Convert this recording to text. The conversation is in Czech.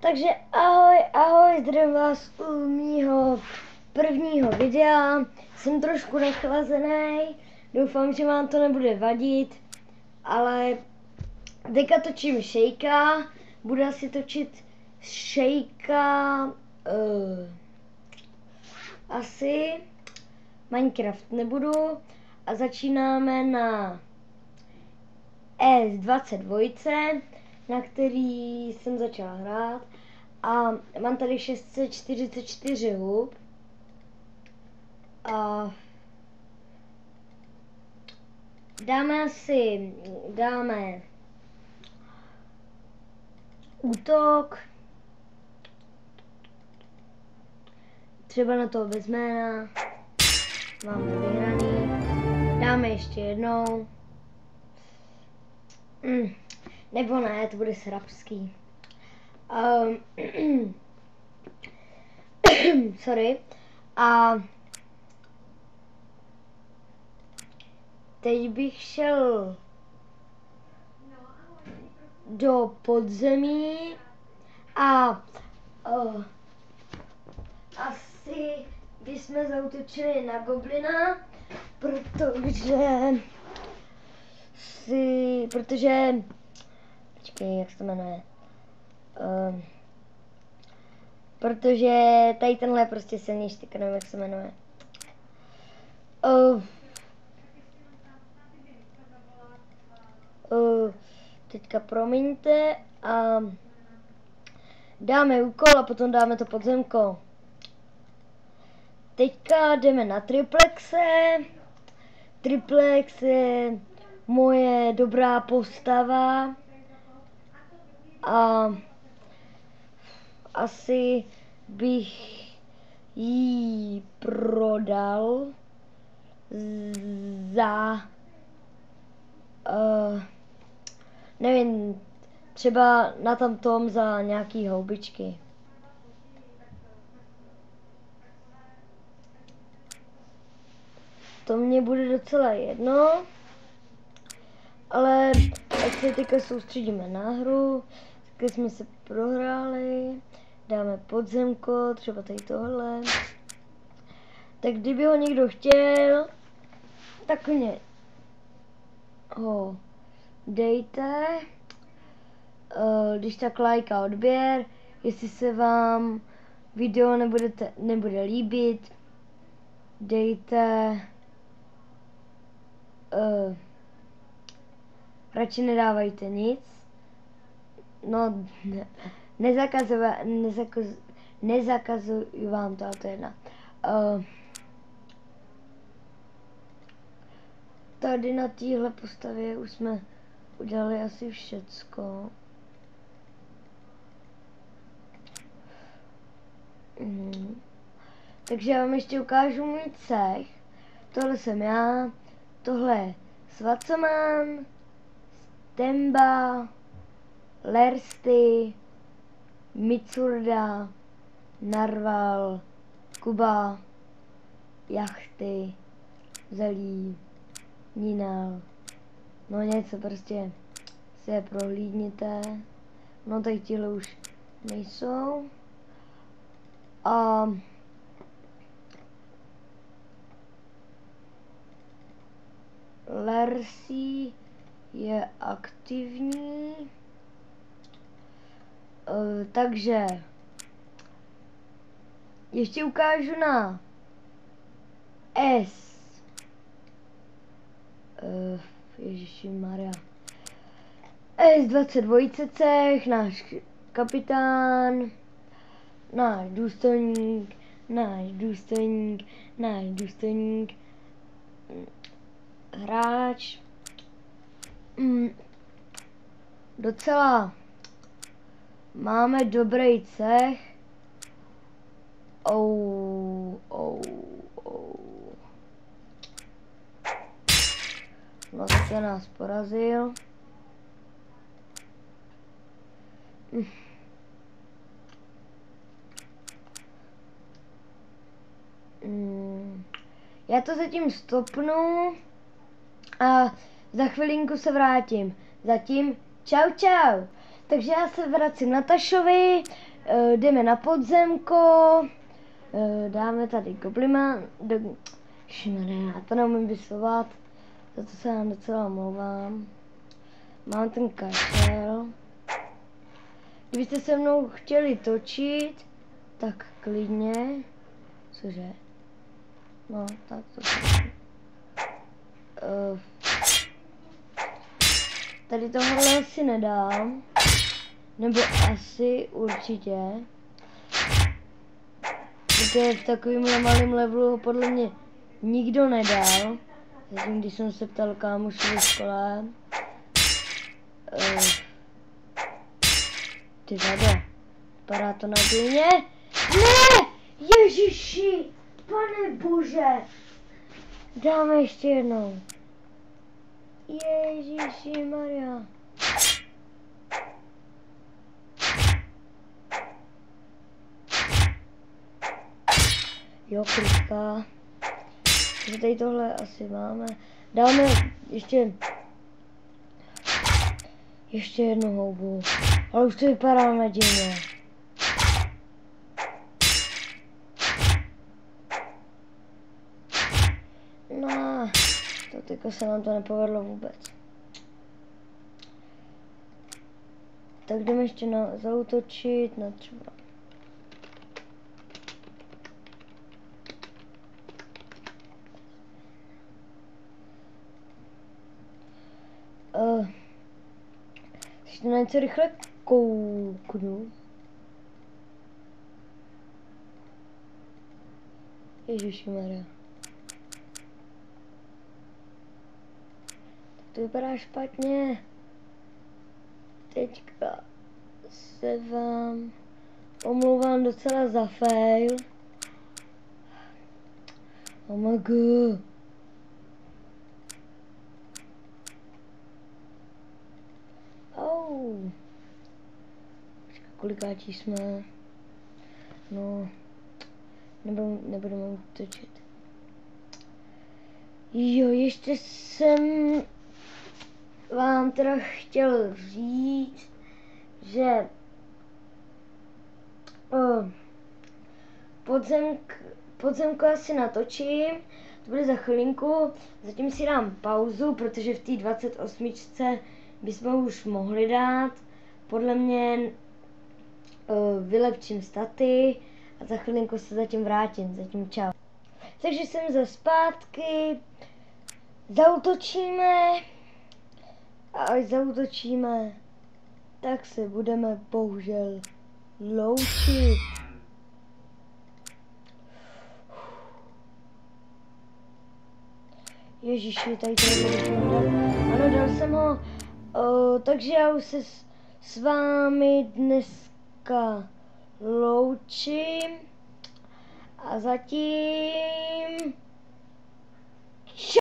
Takže ahoj, zdravím vás u mýho prvního videa. Jsem trošku nachlazený, doufám, že vám to nebude vadit, ale teďka točím šejka, budu asi točit šejka asi Minecraft nebudu a začínáme na S22, na který jsem začala hrát a mám tady 644 hub a dáme útok, třeba na toho bez jména, máme vyhraný, dáme ještě jednou, nebo ne, to bude srabský. Sorry. A teď bych šel do podzemí a asi bychom zaútočili na goblina, protože počkej, jak se to jmenuje, protože tady tenhle je prostě silnější, teďka nevím, jak se jmenuje. Teďka promiňte a dáme úkol a potom dáme to podzemko. Teďka jdeme na triplexe. Triplex je moje dobrá postava a asi bych jí prodal za nevím, třeba na tamtom za nějaký houbičky. To mě bude docela jedno, ale ať se teďka soustředíme na hru, tak jsme se prohráli, dáme podzemko, třeba tady tohle. Tak kdyby ho někdo chtěl, tak mě ho dejte, když tak like a odběr, jestli se vám video nebude líbit, dejte, radši nedávajte nic, no nezakazuju vám to, ale to je jedna. Tady na téhle postavě už jsme udělali asi všecko. Takže já vám ještě ukážu můj cech. Tohle jsem já, tohle je Svacoman, Stemba, Lersty, Mitsurda, Narval, Kuba, Jachty, Zelí, Ninal, no něco prostě si je prohlídněte, no tady tihle už nejsou a Lersi je aktivní, takže ještě ukážu na S. Ježišimaria. S22 cech, náš kapitán, náš důstojník, hráč. Docela máme dobrý cech. No zase nás porazil. Já to zatím stopnu a za chvilinku se vrátím. Zatím čau čau. Takže já se vracím na Tašovi, jdeme na podzemko, dáme tady goblima, já to neumím vyslovovat, za to se vám docela omlouvám. Mám ten kašel. Kdybyste se mnou chtěli točit, tak klidně. Cože? No, tak to tady tohle asi nedám. Nebo asi určitě. Protože v takovémhle malém levelu ho podle mě nikdo nedal. Zatím, když jsem se ptal kámoši ve škole. Ty vado, vypadá to nadějně. Ne! Ježiši! Pane bože! Dáme ještě jednou. Ježiši Maria. Jo, kliká. Takže tady tohle asi máme. Dáme ještě jednu houbu. Ale už to vypadá nadějně. No, to teďko se nám to nepovedlo vůbec. Tak jdeme ještě zaútočit na třeba. Ještě na něco rychle kouknu. Ježišimarja. To vypadá špatně. Teďka se vám omlouvám docela za fail. Oh my god. Kolikátí jsme? No, nebudeme točit. Jo, ještě jsem vám teda chtěl říct, že podzemku asi natočím, to bude za chvilinku, zatím si dám pauzu, protože v té 28. bychom už mohli dát, podle mě vylepším staty a za chvilinku se zatím vrátím, zatím čau. Takže jsem za zpátky, zaútočíme a až zaútočíme, tak se budeme bohužel loučit. Ježiši, tady to nebudu dát. Ano, dal jsem ho, takže já už se s vámi dneska loučím a zatím